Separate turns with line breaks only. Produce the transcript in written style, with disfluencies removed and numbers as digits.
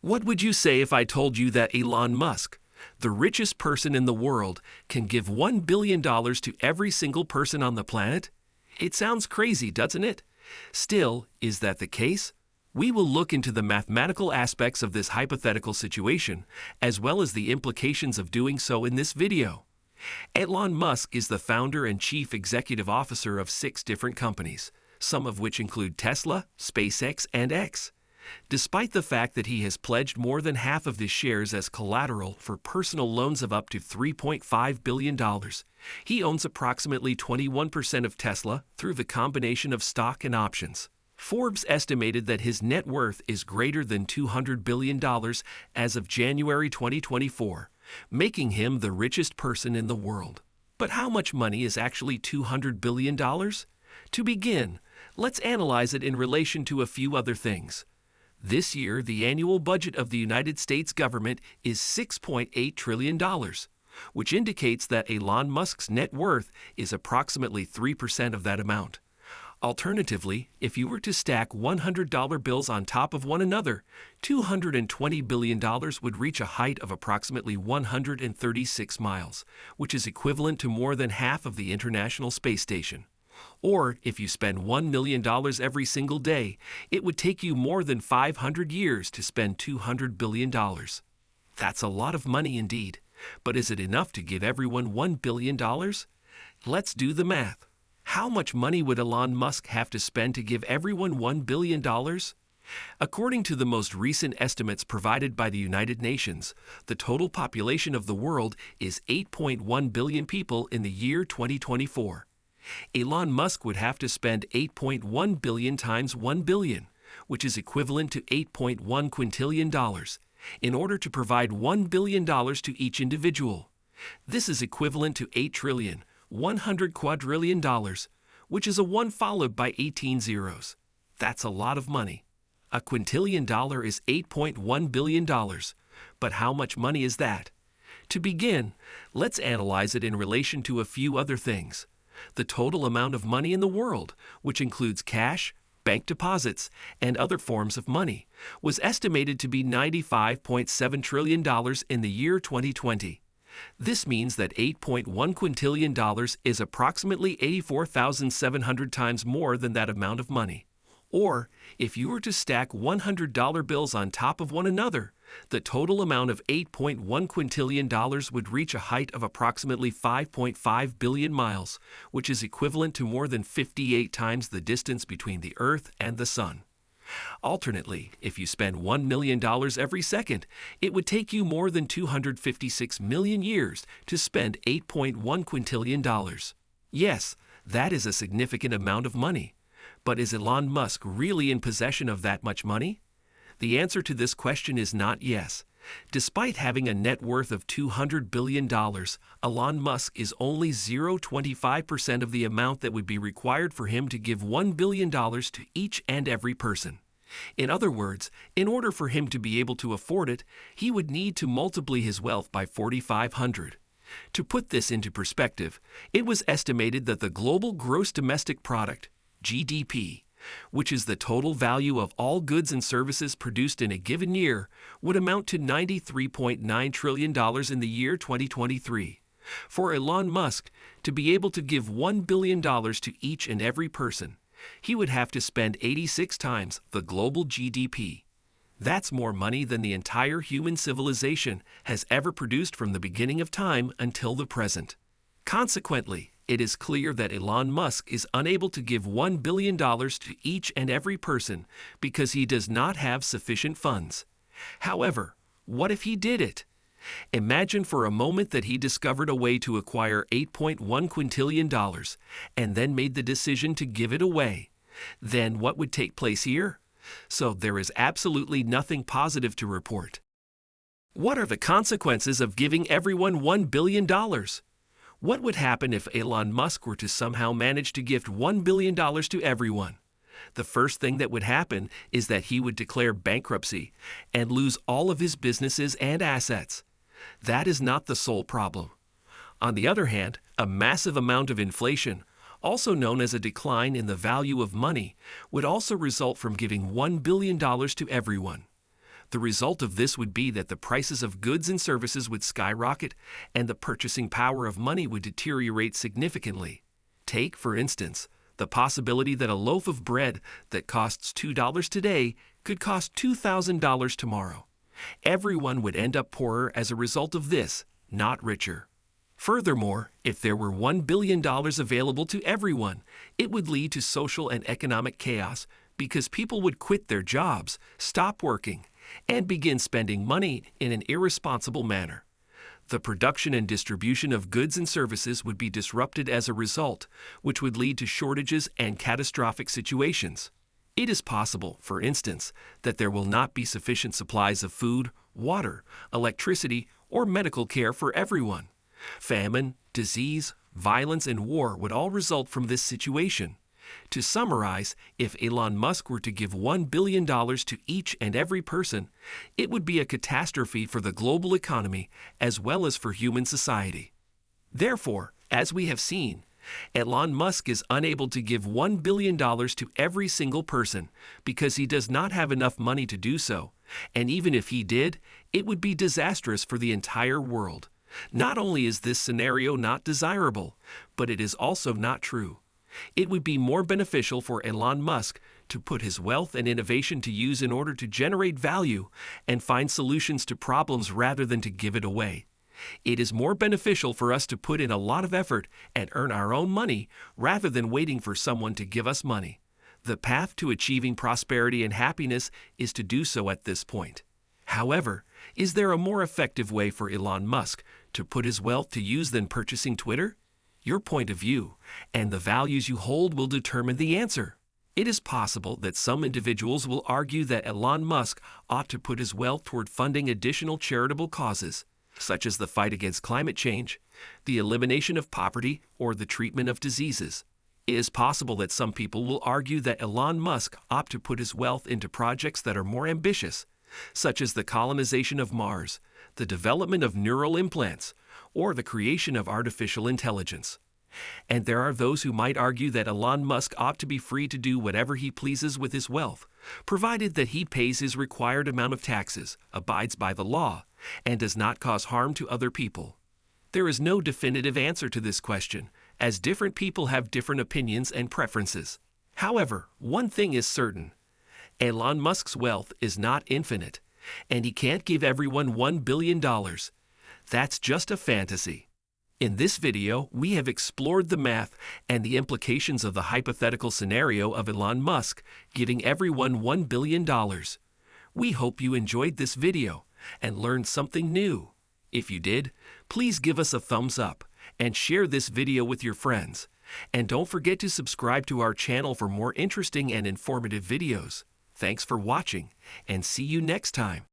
What would you say if I told you that Elon Musk, the richest person in the world, can give $1 billion to every single person on the planet? It sounds crazy, doesn't it? Still, is that the case? We will look into the mathematical aspects of this hypothetical situation, as well as the implications of doing so in this video. Elon Musk is the founder and chief executive officer of 6 different companies, some of which include Tesla, SpaceX, and X. Despite the fact that he has pledged more than half of his shares as collateral for personal loans of up to $3.5 billion, he owns approximately 21% of Tesla through the combination of stock and options. Forbes estimated that his net worth is greater than $200 billion as of January 2024, making him the richest person in the world. But how much money is actually $200 billion? To begin, let's analyze it in relation to a few other things. This year, the annual budget of the United States government is $6.8 trillion, which indicates that Elon Musk's net worth is approximately 3% of that amount. Alternatively, if you were to stack $100 bills on top of one another, $220 billion would reach a height of approximately 136 miles, which is equivalent to more than half of the International Space Station. Or, if you spend $1 million every single day, it would take you more than 500 years to spend $200 billion. That's a lot of money indeed. But is it enough to give everyone $1 billion? Let's do the math. How much money would Elon Musk have to spend to give everyone $1 billion? According to the most recent estimates provided by the United Nations, the total population of the world is 8.1 billion people in the year 2024. Elon Musk would have to spend 8.1 billion times 1 billion, which is equivalent to $8.1 quintillion, in order to provide $1 billion to each individual. This is equivalent to 8 trillion, 100 quadrillion dollars, which is a 1 followed by 18 zeros. That's a lot of money. A quintillion dollar is $8.1 billion, but how much money is that? To begin, let's analyze it in relation to a few other things. The total amount of money in the world, which includes cash, bank deposits, and other forms of money, was estimated to be $95.7 trillion in the year 2020. This means that $8.1 quintillion is approximately 84,700 times more than that amount of money. Or, if you were to stack $100 bills on top of one another, the total amount of $8.1 quintillion would reach a height of approximately 5.5 billion miles, which is equivalent to more than 58 times the distance between the Earth and the Sun. Alternately, if you spend $1 million every second, it would take you more than 256 million years to spend $8.1 quintillion. Yes, that is a significant amount of money. But is Elon Musk really in possession of that much money? The answer to this question is not yes. Despite having a net worth of $200 billion, Elon Musk is only 0.25% of the amount that would be required for him to give $1 billion to each and every person. In other words, in order for him to be able to afford it, he would need to multiply his wealth by 4,500. To put this into perspective, it was estimated that the global gross domestic product, GDP, which is the total value of all goods and services produced in a given year, would amount to $93.9 trillion in the year 2023. For Elon Musk to be able to give $1 billion to each and every person, he would have to spend 86 times the global GDP. That's more money than the entire human civilization has ever produced from the beginning of time until the present. Consequently, it is clear that Elon Musk is unable to give $1 billion to each and every person because he does not have sufficient funds. However, what if he did it? Imagine for a moment that he discovered a way to acquire $8.1 quintillion and then made the decision to give it away. Then what would take place here? So there is absolutely nothing positive to report. What are the consequences of giving everyone $1 billion? What would happen if Elon Musk were to somehow manage to gift $1 billion to everyone? The first thing that would happen is that he would declare bankruptcy and lose all of his businesses and assets. That is not the sole problem. On the other hand, a massive amount of inflation, also known as a decline in the value of money, would also result from giving $1 billion to everyone. The result of this would be that the prices of goods and services would skyrocket and the purchasing power of money would deteriorate significantly. Take, for instance, the possibility that a loaf of bread that costs $2 today could cost $2,000 tomorrow. Everyone would end up poorer as a result of this, not richer. Furthermore, if there were $1 billion available to everyone, it would lead to social and economic chaos because people would quit their jobs, stop working, and begin spending money in an irresponsible manner. The production and distribution of goods and services would be disrupted as a result, which would lead to shortages and catastrophic situations. It is possible, for instance, that there will not be sufficient supplies of food, water, electricity, or medical care for everyone. Famine, disease, violence, and war would all result from this situation. To summarize, if Elon Musk were to give $1 billion to each and every person, it would be a catastrophe for the global economy as well as for human society. Therefore, as we have seen, Elon Musk is unable to give $1 billion to every single person because he does not have enough money to do so, and even if he did, it would be disastrous for the entire world. Not only is this scenario not desirable, but it is also not true. It would be more beneficial for Elon Musk to put his wealth and innovation to use in order to generate value and find solutions to problems rather than to give it away. It is more beneficial for us to put in a lot of effort and earn our own money rather than waiting for someone to give us money. The path to achieving prosperity and happiness is to do so at this point. However, is there a more effective way for Elon Musk to put his wealth to use than purchasing Twitter? Your point of view and the values you hold will determine the answer. It is possible that some individuals will argue that Elon Musk ought to put his wealth toward funding additional charitable causes, such as the fight against climate change, the elimination of poverty, or the treatment of diseases. It is possible that some people will argue that Elon Musk ought to put his wealth into projects that are more ambitious, such as the colonization of Mars, the development of neural implants, or the creation of artificial intelligence. And there are those who might argue that Elon Musk ought to be free to do whatever he pleases with his wealth, provided that he pays his required amount of taxes, abides by the law, and does not cause harm to other people. There is no definitive answer to this question, as different people have different opinions and preferences. However, one thing is certain. Elon Musk's wealth is not infinite, and he can't give everyone $1 billion. That's just a fantasy. In this video, we have explored the math and the implications of the hypothetical scenario of Elon Musk giving everyone $1 billion. We hope you enjoyed this video and learned something new. If you did, please give us a thumbs up and share this video with your friends. And don't forget to subscribe to our channel for more interesting and informative videos. Thanks for watching, and see you next time.